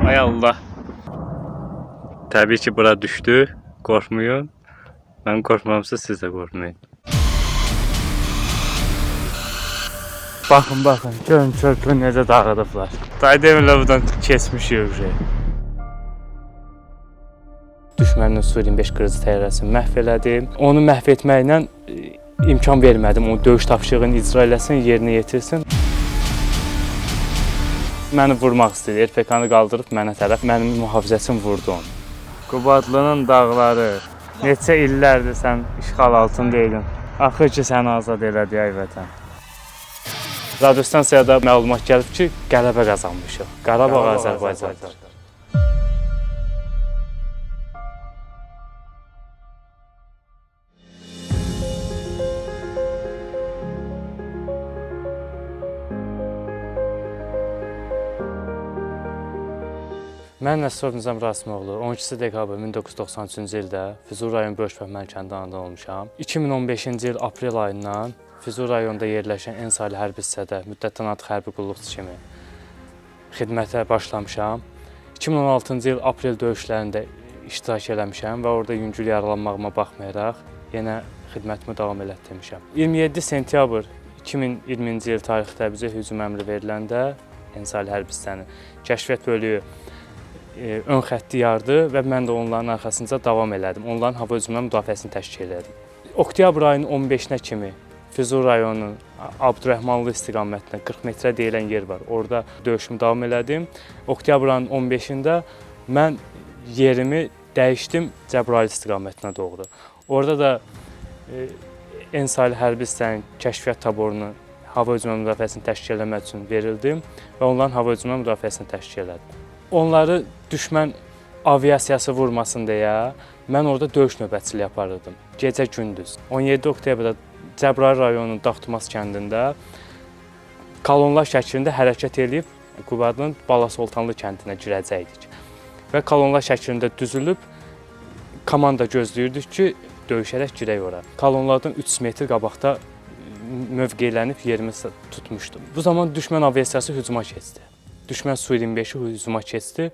Ay Allah. Təbii ki, bura düşdü. Qorxmayın. Mən qorxmamsa siz də qorxmayın. Baxın, görün körpü necə dağıdıblar. Day demirlər buradan keçmişik. Düşmənin Su-25 qırıcı təyyarəsini məhv elədim. Onu məhv etməklə imkan vermədim. O döyüş tapşırığını icra eləsin, yerinə yetirsin. Məni vurmaq istəyir. RPK-nı qaldırıb mənə tərəf. Mənim mühafizəçim vurdu onu. Qubadlının dağları. Neçə illərdir sən işğal altında idin. Axır ki, səni azad elədi ay vətən. Radiostansiyada məlumat gəlib ki, qələbə qazanmışıq. Qarabağ Azərbaycandır. Mən Nəsrov Nizam Rasimoğlu, 12 dekabr 1993-cü ildə Füzuli rayon Böyük Bəhmən kəndində anadan olmuşam. 2015-ci il aprel ayından Füzuli rayonunda yerləşən Ensali hərbi hissədə müddətdən artıq hərbi qulluqçu kimi xidmətə başlamışam. 2016-cı il aprel döyüşlərində iştirak eləmişəm və orada yüngül yaralanmağıma baxmayaraq yenə xidmətimi davam elətdirmişəm. 27 sentyabr 2020-ci il tarixdə bizə hücum əmri veriləndə Ensali hərbi hissənin kəşfiyyat bölüyü ön xətti yardı və mən də onların arxasınca davam elədim. Onların hava hücumundan müdafiəsini təşkil elədim. Oktyabr ayının 15-nə kimi Füzuli rayonunun Abdurrəhmanlı istiqamətində 40 metrə deyilən yer var. Orada döyüşümü davam elədim. Oktyabr ayının 15-də mən yerimi dəyişdim Cəbrayıl istiqamətinə doğru. Orada da Ensali hərbi hissənin kəşfiyyat taborunu hava hücumundan müdafiəsini təşkil eləmək üçün verildim və onların hava hücumundan müdafiəsini təşkil elədim. Onları düşmən aviasiyası vurmasın deyə mən orada döyüş növbətçiliyi aparırdım. Gecə-gündüz. 17 oktyabrda Cəbrayıl rayonunun Dağtumas kəndində kolonlar şəklində hərəkət edib Qubadlının Balasoltanlı kəndinə girəcəkdik. Və kolonlar şəklində düzülüb komanda gözləyirdik ki, döyüşərək girək ora. Kolonlardan 3 metr qabaqda mövqeylənib yerimi tutmuşdum. Bu zaman düşmən aviasiyası hücuma keçdi. Düşmən Su-25-i hücuma keçdi.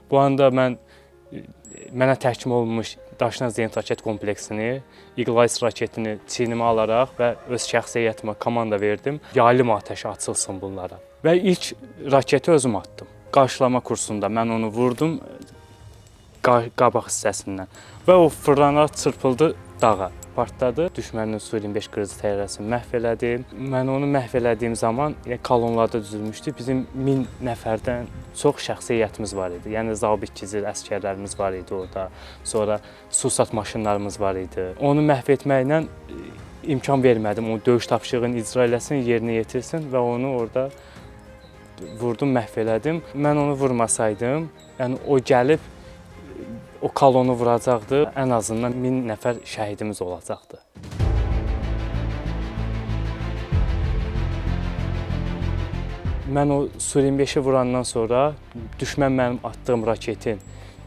Bu anda mənə təhkim olunmuş daşınan zenit raket kompleksini, İqlais raketini çiynimə alaraq və öz şəxsi heyətimə komanda verdim. Yaylım atəşi açılsın bunlara. Və ilk raketi özüm atdım. Qarşılama kursunda mən onu vurdum qabaq hissəsindən və o fırlanaraq çırpıldı dağa. Partladı. Düşmənin Su-25 qırıcı təyyarəsini məhv elədim. Mən onu məhv elədiyim zaman kolonlarda düzülmüşdü. Bizim 1000 nəfərdən çox şəxsi heyətimiz var idi. Yəni zabit-gizir əsgərlərimiz var idi orada. Sonra sursat maşınlarımız var idi. Onu məhv etməklə imkan vermədim. O döyüş tapşırığını icra eləsin, yerinə yetirsin və onu orada vurdum, məhv elədim. Mən onu vurmasaydım, yəni o gəlib o kolonu vuracaqdı, ən azından 1000 nəfər şəhidimiz olacaqdı. Mən o Su-25-i vurandan sonra düşmən mənim attığım raketin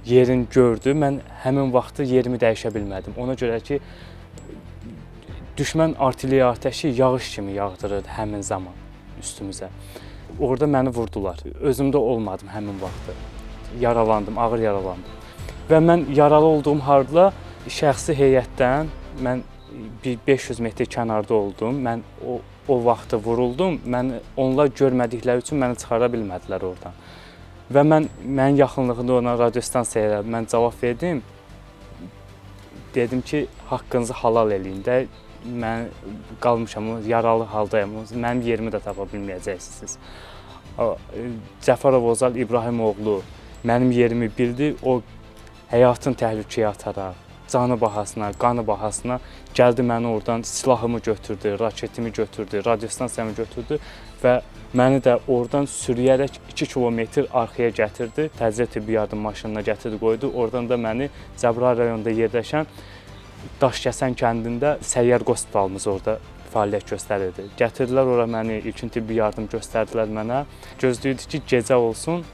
yerini gördü. Mən həmin vaxtı yerimi dəyişə bilmədim. Ona görə ki, düşmən artilleriya atəşi yağış kimi yağdırırdı həmin zaman üstümüzə. Orada məni vurdular. Özümdə olmadım həmin vaxtı. Yaralandım, ağır yaralandım. Və mən yaralı olduğum halda şəxsi heyətdən mən 500 metr kənarda oldum. Mən o vaxtı vuruldum. Onlar görmədikləri üçün məni çıxara bilmədilər oradan. Və mənim yaxınlığında olan radiostansiyaya mən cavab verdim. Dedim ki, haqqınızı halal eləyin də. Mən qalmışam, yaralı haldayam. Mənim yerimi də tapa bilməyəcəksiniz. Cəfərov Ozal İbrahimoğlu mənim yerimi bildi. O həyatın təhlükəyə ataraq, canı bahasına, qanı bahasına gəldi məni oradan silahımı götürdü, raketimi götürdü, radiostansiyamı götürdü və məni də oradan sürüyərək 2 kilometr arxaya gətirdi. Təcili tibbi yardım maşınına gətirdi, qoydu. Oradan da məni Cəbrayıl rayonunda yerləşən Daşkəsən kəndində səyyar hospitalımız orada fəaliyyət göstərirdi. Gətirdilər ora məni, ilkin tibbi yardım göstərdilər mənə. Gözləyirdi ki, gecə olsun.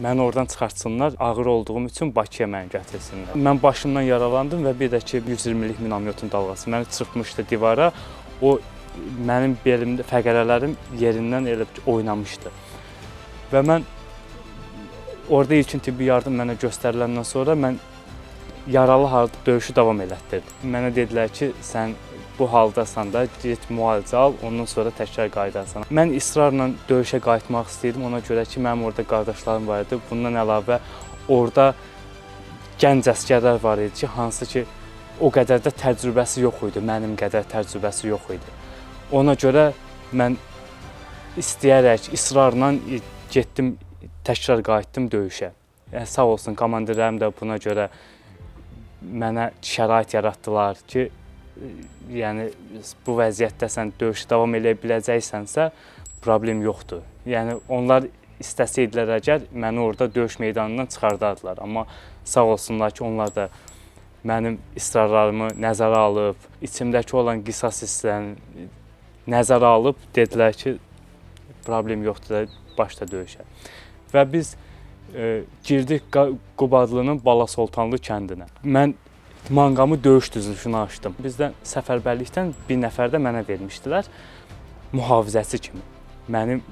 Məni oradan çıxartsınlar, ağır olduğum üçün Bakıya məni gətirsinlər. Mən başımdan yaralandım və bir də ki, 120-lik minamyotun dalğası məni çırpmışdı divara. O, mənim belimdə fəqərələrim yerindən elə oynamışdı. Və mən Orada ilkin tibbi yardım mənə göstəriləndən sonra mən yaralı halda döyüşü davam elətdirdim. Mənə dedilər ki, sən bu haldasan da get müalicə al, ondan sonra təkrar qayıdarsan. Mən israrla döyüşə qayıtmaq istəyirdim, ona görə ki, mənim orada qardaşlarım var idi. Bundan əlavə orada gənc əsgərlər var idi ki, hansı ki, o qədər də təcrübəsi yox idi, mənim qədər təcrübəsi yox idi. Ona görə mən istəyərək, israrla getdim, təkrar qayıtdım döyüşə. Sağ olsun, komandirlərim də buna görə mənə şərait yaratdılar ki, yəni bu vəziyyətdə sən döyüşü davam edə biləcəksənsə, problem yoxdur. Yəni onlar istəsəydilər əgər, məni orada döyüş meydanından çıxardardılar. Amma sağ olsunlar ki, onlar da mənim israrlarımı nəzərə alıb, içimdəki olan qisas hisslərini nəzərə alıb, dedilər ki, problem yoxdur, başla döyüşə. Və biz girdik Qubadlının Balasoltanlı kəndinə. Mən manqamı döyüş düzülüşünü açdım. Bizdən səfərbərlikdən bir nəfər də mənə vermişdilər, mühafizəçi kimi. Mənim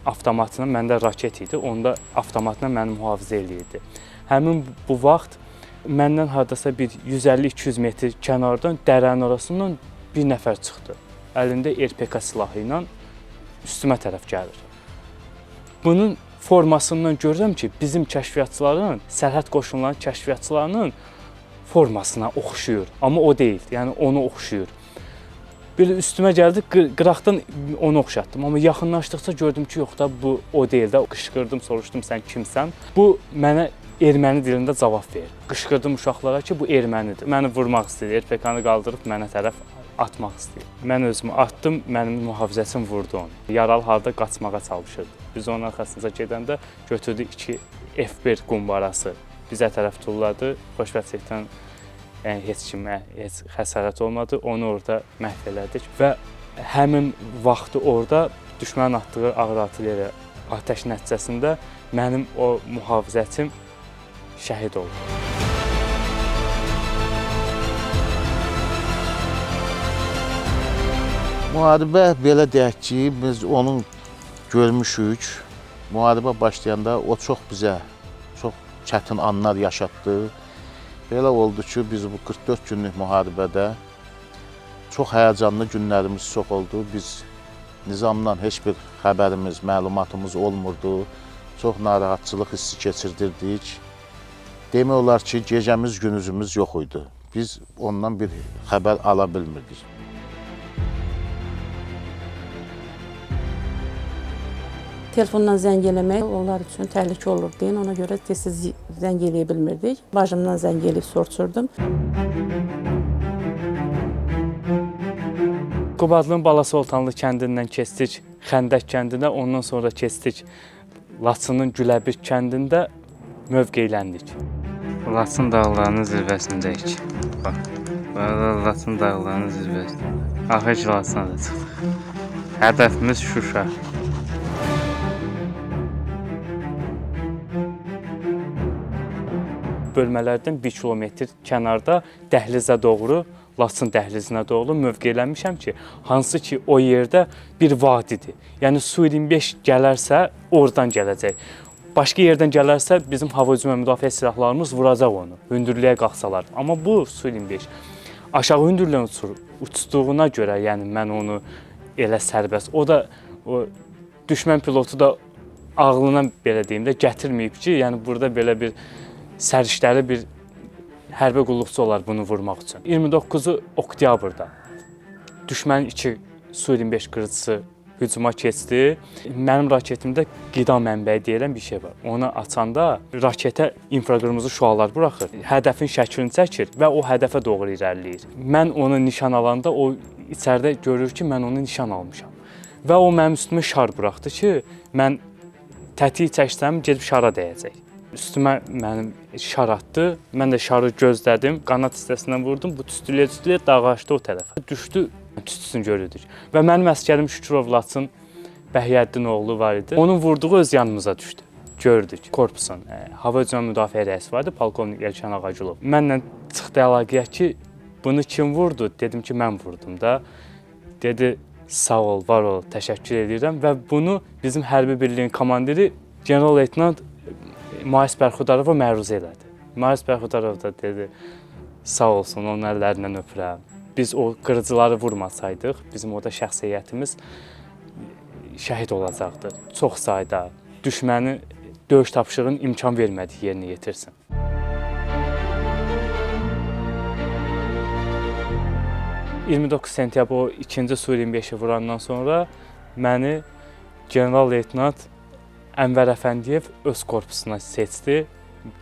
avtomatla, məndə raket idi, onda avtomatla məni mühafizə eləyirdi. Həmin bu vaxt məndən hardasa bir 150-200 metr kənardan, dərənin arasından bir nəfər çıxdı. Əlində RPK silahı ilə üstümə tərəf gəlir. Bunun formasından görürəm ki, bizim kəşfiyyatçıların, sərhəd qoşunlarının kəşfiyyatçılarının formasına oxşuyur. Amma o deyil, yəni onu oxşuyur. Belə üstümə gəldi, qıraqdan onu oxşatdım. Amma yaxınlaşdıqca gördüm ki, yox da bu o deyil də. Qışqırdım, soruşdum, sən kimsən? Bu mənə erməni dilində cavab verir. Qışqırdım uşaqlara ki, bu ermənidir. Məni vurmaq istəyir, RPK-nı qaldırıb mənə tərəf atmaq istəyir. Mən özümü atdım, mənim mühafizəçim vurdu onu. Yaralı halda qaçmağa çalışırdı. Biz onun arxasınca gedəndə götürdü 2 F1 qumbarası. Bizə tərəf tulladı. Xoşbəxtlikdən heç kimə heç xəsarət olmadı. Onu orada məhv elədik və həmin vaxtı orada düşmənin atdığı ağır artilleriya atəş nəticəsində mənim o mühafizəçim şəhid oldu. Müharibə belə deyək ki, biz onu görmüşük. Müharibə başlayanda o bizə çox çətin anlar yaşatdı. Belə oldu ki, biz bu 44 günlük müharibədə çox həyəcanlı günlərimiz çox oldu. Biz nizamdan heç bir xəbərimiz, məlumatımız olmurdu. Çox narahatçılıq hissi keçirdirdik. Demək olar ki, gecəmiz, günüzümüz yox idi. Biz ondan bir xəbər ala bilmirdik. Telefondan zəng eləmək onlar üçün təhlükə olur deyin, ona görə tez-tez zəng eləyə bilmirdik. Bacımdan zəng eləyib soruşurdum. Qubadlının Balasoltanlı kəndindən keçdik Xəndək kəndinə, ondan sonra keçdik Laçının Güləbir kəndində mövqeyləndik. Laçın dağlarının zirvəsindəyik. Bax, Laçın dağlarının zirvəsində. Axır ki, Laçına da çıxdıq. Hədəfimiz Şuşa. Bölmələrdən 1 kilometr kənarda dəhlizə doğru, Laçın dəhlizinə doğru mövqeylənmişəm ki, hansı ki o yerdə bir vadidir. Yəni Su-25 gələrsə oradan gələcək. Başqa yerdən gələrsə bizim hava hücumu müdafiə silahlarımız vuracaq onu, hündürlüyə qalxsalar. Amma bu Su-25 aşağı hündürlüyə uçduğuna görə, yəni mən onu elə sərbəst, o da o düşmən pilotu da ağlına belə deyim də gətirməyib ki, yəni burada belə bir səriştəli bir hərbi qulluqçu olar bunu vurmaq üçün. 29 oktyabrda düşmənin 2 Su-25 qırıcısı hücuma keçdi. Mənim raketimdə qida mənbəyi deyilən bir şey var. Onu açanda raketə infraqırmızı şüalar buraxır. Hədəfin şəklini çəkir və o hədəfə doğru irəliləyir. Mən onu nişan alanda o içəridə görür ki, mən onu nişan almışam. Və o mənim üstümə şar buraxdı ki, mən tətiyi çəksəm gedib şara dəyəcək. Üstümə mənim şar atdı, mən də şarı gözlədim, qanat hissəsindən vurdum, bu tüstüləyə dağı açdı o tərəfə. Düşdü, tüstüsünü görürdük. Və mənim əsgərim Şükürov Laçın Bəhiyyəddin oğlu var idi. Onun vurduğu öz yanımıza düşdü. Gördük. Korpusun hava hücumu müdafiə rəisi vardı, polkovnik Elşən Ağacılov. Mənlə çıxdı əlaqəyə ki, bunu kim vurdu? Dedim ki, mən vurdum da. Dedi, sağ ol, var ol, təşəkkür edirəm və bunu bizim hərbi birliyin komandiri general-leytenant Mais Bərxudarova məruzə elədi. Mais Bərxudarov da dedi, sağ olsun, onun əllərindən öpürəm. Biz o qırıcıları vurmasaydıq, bizim orada şəxsiyyətimiz şəhid olacaqdı. Çox sayda düşməni döyüş tapşırığının imkan vermədiyi yerinə yetirsin. ...29 sentyabr o 2-ci Su-25-i vurandan sonra məni general-leytenant Ənvər Əfəndiyev öz korpusuna seçdi.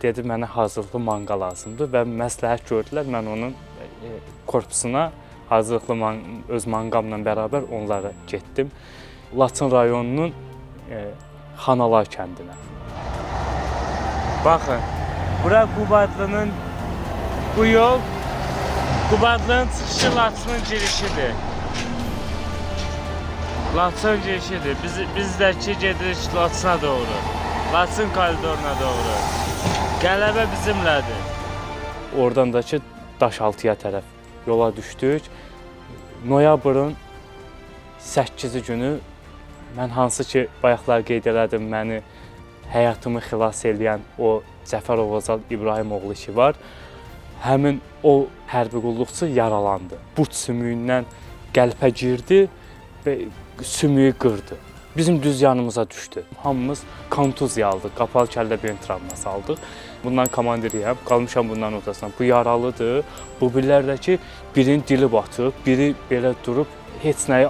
Dedi, mənə hazırlıqlı manqa lazımdır və məsləhət gördülər. Mən onun korpusuna hazırlıqlı öz manqamla bərabər onlara getdim. Laçın rayonunun Xanalay kəndinə. Baxın, bura Qubadlının, bu yol Qubadlının çıxışı Laçının girişidir. Laçın girişidir. Bizdəki gedirik Laçına doğru. Laçın koridoruna doğru. Qələbə bizimlədir. Oradan da ki, Daşaltıya tərəf yola düşdük. Noyabrın 8-ci günü mən hansı ki, bayaqlar qeyd elədim, məni həyatımı xilas edən o Cəfərov Ozal İbrahimoğlu ki var, həmin o hərbi qulluqçu yaralandı. But sümüyündən qəlpə girdi və sümüyü qırdı. Bizim düz yanımıza düşdü. Hamımız kontuziya aldıq, qapalı kəllə beyin travması aldıq. Bundan komandiriyəm, qalmışam bundan ortasından. Bu yaralıdır. Bu birlər də ki, birinin dili batıb, biri belə durub, heç nəyi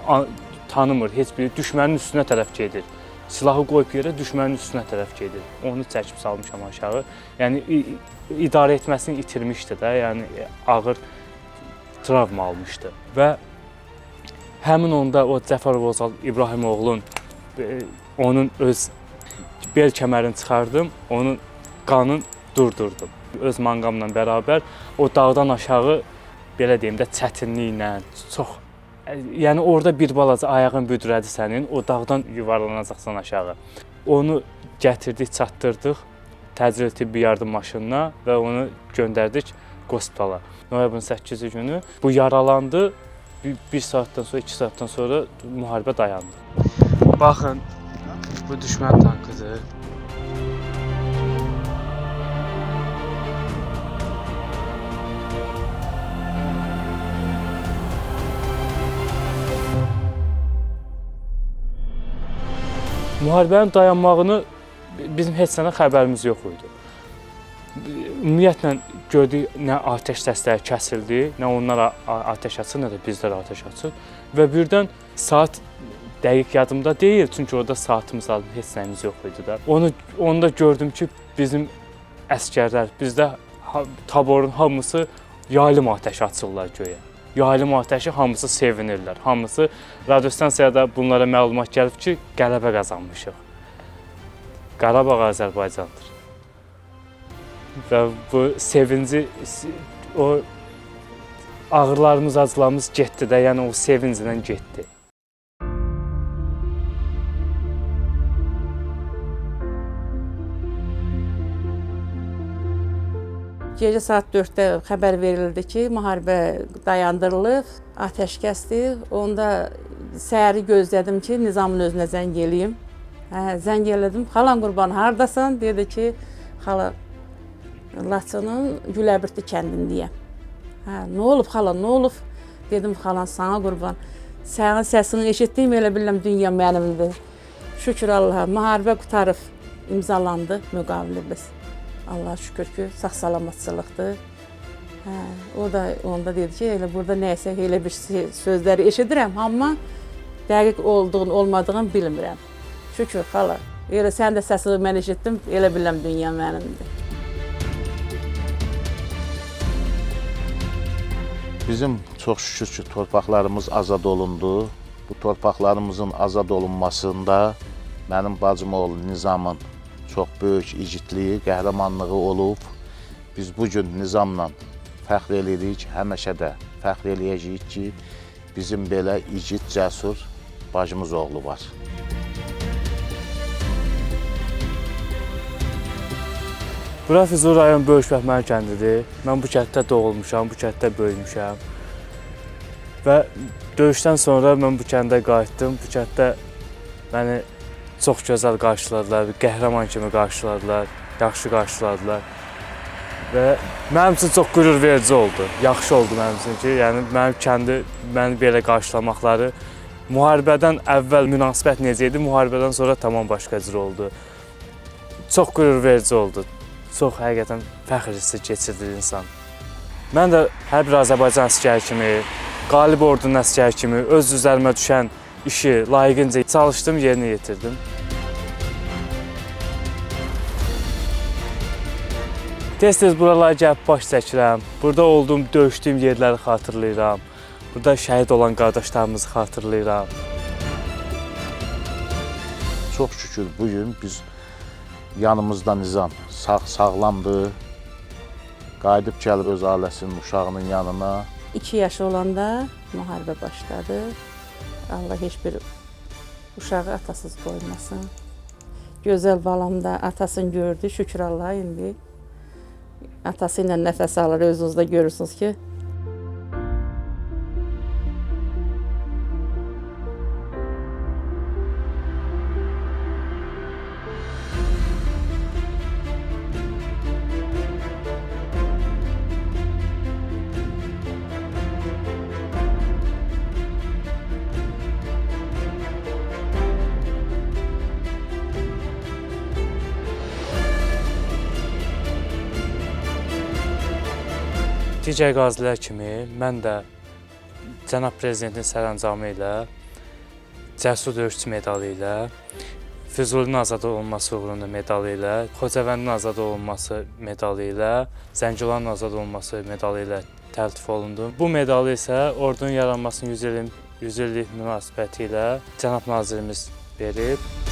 tanımır, heç biri düşmənin üstünə tərəf gedir. Silahı qoyub yerə düşmənin üstünə tərəf gedir. Onu çəkib salmışam aşağı. Yəni, idarə etməsini itirmişdi də, yəni ağır travma almışdı. Və həmin onda o Cəfərov Ozal İbrahimoğlu'nun onun öz bel kəmərini çıxardım, onun qanını durdurdum. Öz manqamla bərabər o dağdan aşağı, belə deyim də, çətinliklə, çox, yəni orada bir balaca ayağın büdrədi sənin, o dağdan yuvarlanacaqsan aşağı. Onu gətirdik, çatdırdıq təcili tibbi yardım maşınına və onu göndərdik hospitala. Noyabrın 8-ci günü bu yaralandı, bir saatdan sonra, 2 saatdan sonra müharibə dayandı. Baxın, bu düşmən tankıdır. Müharibənin dayanmağını bizim heç sənə xəbərimiz yox idi. Ümumiyyətlə gördük, nə atəş səsləri kəsildi, nə onlar atəş açır, nə də bizlər atəş açır. Və birdən saat dəqiq yadımda deyil, çünki orada saatımız aldım, heç nəyimiz yox idi da. Onu da gördüm ki, bizim əskərlər, bizdə taborun hamısı yaylım atəşi açırlar göyə. Yaylım atəşi, hamısı sevinirlər. Hamısı radiostansiyada bunlara məlumat gəlib ki, qələbə qazanmışıq. Qarabağ Azərbaycandır. Və bu sevinci, o ağrılarımız, acılarımız getdi də, yəni o sevinclə getdi. Gecə saat 4-də xəbər verildi ki, müharibə dayandırılıb, atəşkəsdir. Onda səhəri gözlədim ki, Nizamın özünə zəng eləyim. Zəng elədim, xalan qurban hardasan? Dedi ki, xala, Laçının Güləbirti kəndindəyəm. Nə olub xala, nə olub? Dedim, xalan, sana qurban. Sənin səsini eşitdiyim, elə biləm, dünya mənimdir. Şükür Allaha, müharibə qutarıb, imzalandı müqavilimiz. Allah şükür ki, sağ-salamatçılıqdır. Onda dedi ki, elə burada nəysə, elə bir sözləri eşidirəm, amma dəqiq olduğunu, olmadığını bilmirəm. Şükür, xala. Elə sən də səsini mən eşitdim, elə biləm, dünya mənimdir. Bizim çox şükür ki, torpaqlarımız azad olundu. Bu torpaqlarımızın azad olunmasında mənim bacım oğlu Nizamın çox böyük igidliyi, qəhrəmanlığı olub. Biz bugün Nizamla fəxr edirik, həmişə də fəxr eləyəcəyik ki, bizim belə igid, cəsur bacımız oğlu var. Bura Füzuli rayon Böyük Bəhmər kəndidir. Mən bu kənddə doğulmuşam, bu kənddə böyümüşəm. Və döyüşdən sonra mən bu kəndə qayıtdım. Bu kənddə məni çox gözəl qarşıladılar, qəhrəman kimi qarşıladılar. yaxşı qarşıladılar. Və mənim üçün çox qürur verici oldu. Yaxşı oldu mənim üçün ki, yəni mənim kəndi məni belə qarşılamaqları müharibədən əvvəl münasibət necə idi, müharibədən sonra tamam başqa cür oldu. Çox qürur verici oldu. Çox həqiqətən fəxr hissi keçirdi insan. Mən də hər bir Azərbaycan əsgəri kimi, qalib ordunun əsgəri kimi öz üzərimə düşən işi layiqincə çalışdım, yerinə yetirdim. Tez-tez buralara gəlib baş çəkirəm. Burada olduğum, döyüşdüyüm yerləri xatırlayıram. Burada şəhid olan qardaşlarımızı xatırlayıram. Çox şükür bugün biz yanımızda Nizam sağlamdır. Qayıdıb gəlib öz ailəsinin, uşağının yanına. 2 yaşı olanda müharibə başladı. Allah heç bir uşağı atasız qoymasın. Gözəl balam da atasını gördü, şükür Allaha indi. Atası ilə nəfəs alır, özünüz də görürsünüz ki. Digər qazilər kimi mən də cənab prezidentin sərəncamı ilə Cəsur döyüşçü medalı ilə, Füzulinin azad olunması uğrunda medalı ilə, Xocavəndin azad olunması medalı ilə, Zəngilanın azad olunması medalı ilə təltif olundum. Bu medalı isə ordunun yaranmasının 100 illik münasibəti ilə cənab nazirimiz verib.